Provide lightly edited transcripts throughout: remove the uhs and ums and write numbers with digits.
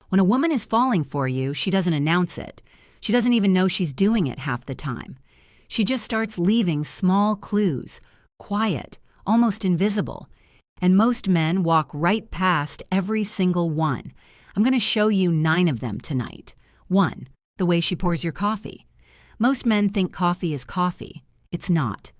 When a woman is falling for you, she doesn't announce it. She doesn't even know she's doing it half the time. She just starts leaving small clues, quiet, almost invisible. And most men walk right past every single one. I'm going to show you 9 of them tonight. 1. The way she pours your coffee. Most men think coffee is coffee. It's not.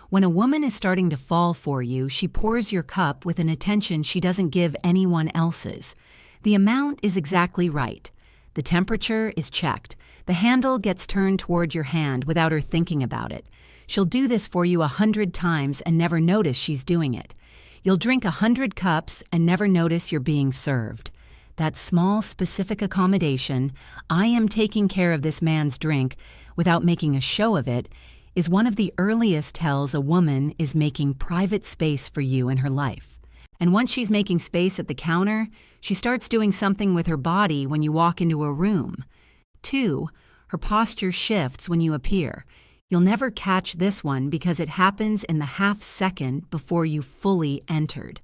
When a woman is starting to fall for you, she pours your cup with an attention she doesn't give anyone else's. The amount is exactly right. The temperature is checked. The handle gets turned toward your hand without her thinking about it. She'll do this for you 100 times and never notice she's doing it. You'll drink 100 cups and never notice you're being served. That small, specific accommodation, I am taking care of this man's drink without making a show of it, is one of the earliest tells a woman is making private space for you in her life. And once she's making space at the counter, she starts doing something with her body when you walk into a room. 2, her posture shifts when you appear. You'll never catch this one because it happens in the half second before you fully entered.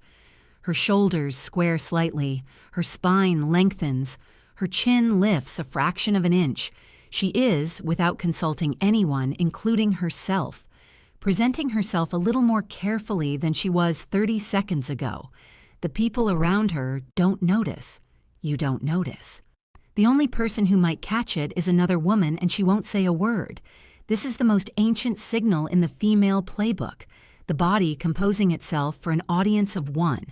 Her shoulders square slightly, her spine lengthens, her chin lifts a fraction of an inch. She is, without consulting anyone, including herself, presenting herself a little more carefully than she was 30 seconds ago. The people around her don't notice. You don't notice. The only person who might catch it is another woman, and she won't say a word. This is the most ancient signal in the female playbook, the body composing itself for an audience of one.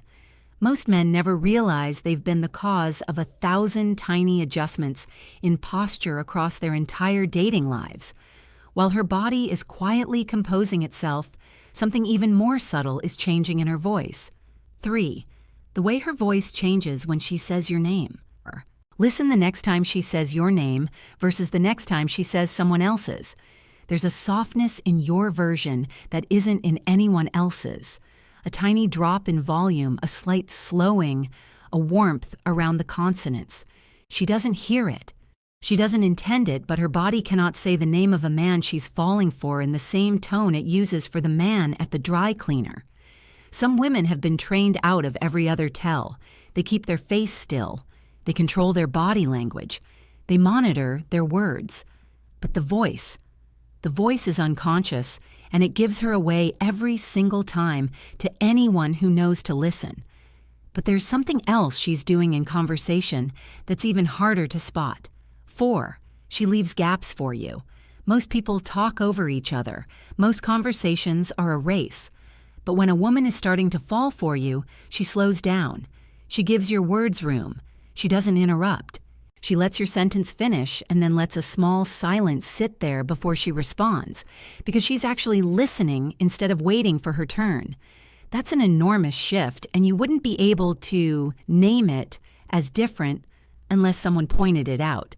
Most men never realize they've been the cause of 1,000 tiny adjustments in posture across their entire dating lives. While her body is quietly composing itself, something even more subtle is changing in her voice. 3. The way her voice changes when she says your name. Listen the next time she says your name versus the next time she says someone else's. There's a softness in your version that isn't in anyone else's. A tiny drop in volume, a slight slowing, a warmth around the consonants. She doesn't hear it. She doesn't intend it, but her body cannot say the name of a man she's falling for in the same tone it uses for the man at the dry cleaner. Some women have been trained out of every other tell. They keep their face still. They control their body language. They monitor their words. But the voice is unconscious, and it gives her away every single time to anyone who knows to listen. But there's something else she's doing in conversation that's even harder to spot. 4, she leaves gaps for you. Most people talk over each other. Most conversations are a race. But when a woman is starting to fall for you, she slows down. She gives your words room. She doesn't interrupt. She lets your sentence finish and then lets a small silence sit there before she responds, because she's actually listening instead of waiting for her turn. That's an enormous shift, and you wouldn't be able to name it as different unless someone pointed it out.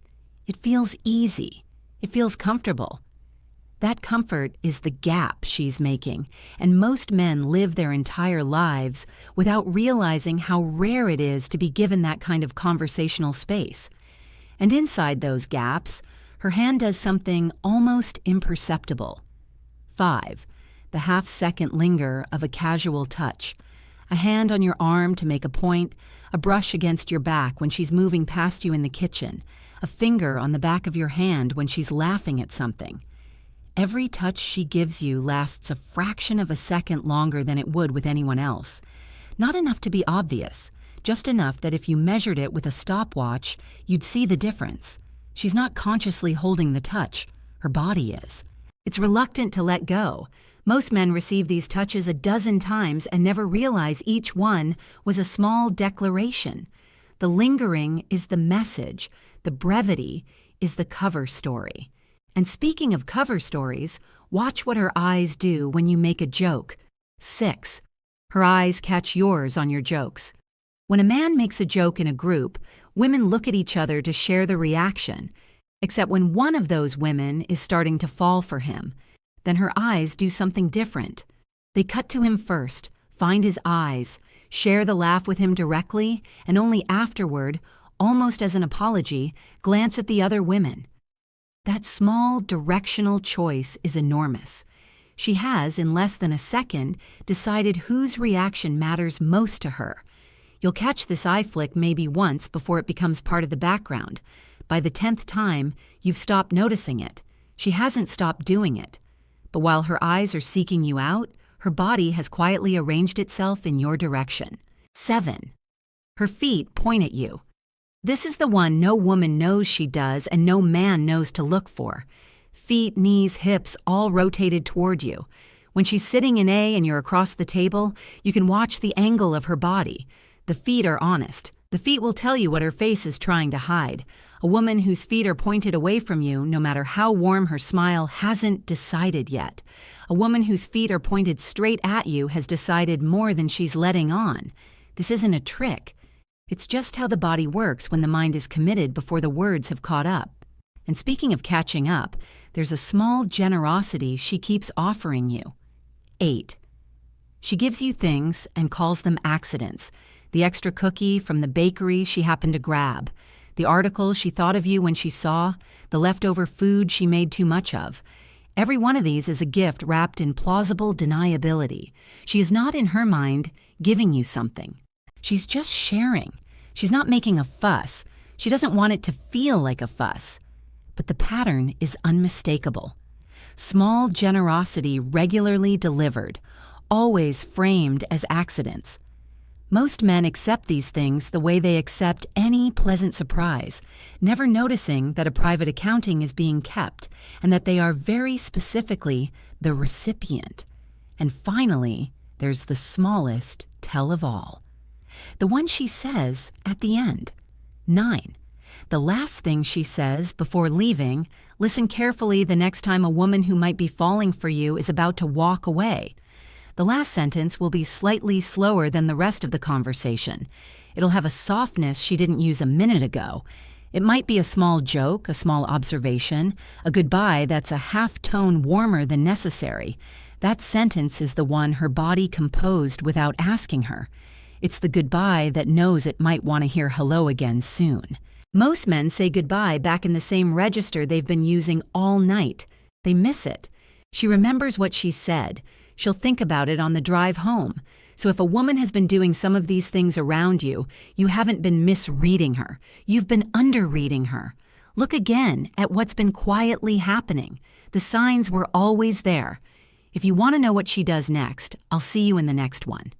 It feels easy. It feels comfortable. That comfort is the gap she's making, and most men live their entire lives without realizing how rare it is to be given that kind of conversational space. And inside those gaps, her hand does something almost imperceptible. 5, the half-second linger of a casual touch. A hand on your arm to make a point, a brush against your back when she's moving past you in the kitchen, a finger on the back of your hand when she's laughing at something. Every touch she gives you lasts a fraction of a second longer than it would with anyone else. Not enough to be obvious, just enough that if you measured it with a stopwatch, you'd see the difference. She's not consciously holding the touch. Her body is. It's reluctant to let go. Most men receive these touches a dozen times and never realize each one was a small declaration. The lingering is the message. The brevity is the cover story. And speaking of cover stories, watch what her eyes do when you make a joke. 6, her eyes catch yours on your jokes. When a man makes a joke in a group, women look at each other to share the reaction. Except when one of those women is starting to fall for him, then her eyes do something different. They cut to him first, find his eyes, share the laugh with him directly, and only afterward, almost as an apology, glance at the other women. That small directional choice is enormous. She has, in less than a second, decided whose reaction matters most to her. You'll catch this eye flick maybe once before it becomes part of the background. By the 10th time, you've stopped noticing it. She hasn't stopped doing it. But while her eyes are seeking you out, her body has quietly arranged itself in your direction. 7. Her feet point at you. This is the one no woman knows she does and no man knows to look for. Feet, knees, hips all rotated toward you. When she's sitting in A and you're across the table, you can watch the angle of her body. The feet are honest. The feet will tell you what her face is trying to hide. A woman whose feet are pointed away from you, no matter how warm her smile, hasn't decided yet. A woman whose feet are pointed straight at you has decided more than she's letting on. This isn't a trick. It's just how the body works when the mind is committed before the words have caught up. And speaking of catching up, there's a small generosity she keeps offering you. 8. She gives you things and calls them accidents. The extra cookie from the bakery she happened to grab. The article she thought of you when she saw. The leftover food she made too much of. Every one of these is a gift wrapped in plausible deniability. She is not, in her mind, giving you something. She's just sharing. She's not making a fuss. She doesn't want it to feel like a fuss. But the pattern is unmistakable. Small generosity regularly delivered, always framed as accidents. Most men accept these things the way they accept any pleasant surprise, never noticing that a private accounting is being kept and that they are very specifically the recipient. And finally, there's the smallest tell of all. The one she says at the end. 9. The last thing she says before leaving, listen carefully the next time a woman who might be falling for you is about to walk away. The last sentence will be slightly slower than the rest of the conversation. It'll have a softness she didn't use a minute ago. It might be a small joke, a small observation, a goodbye that's a half-tone warmer than necessary. That sentence is the one her body composed without asking her. It's the goodbye that knows it might want to hear hello again soon. Most men say goodbye back in the same register they've been using all night. They miss it. She remembers what she said. She'll think about it on the drive home. So if a woman has been doing some of these things around you, you haven't been misreading her. You've been underreading her. Look again at what's been quietly happening. The signs were always there. If you want to know what she does next, I'll see you in the next one.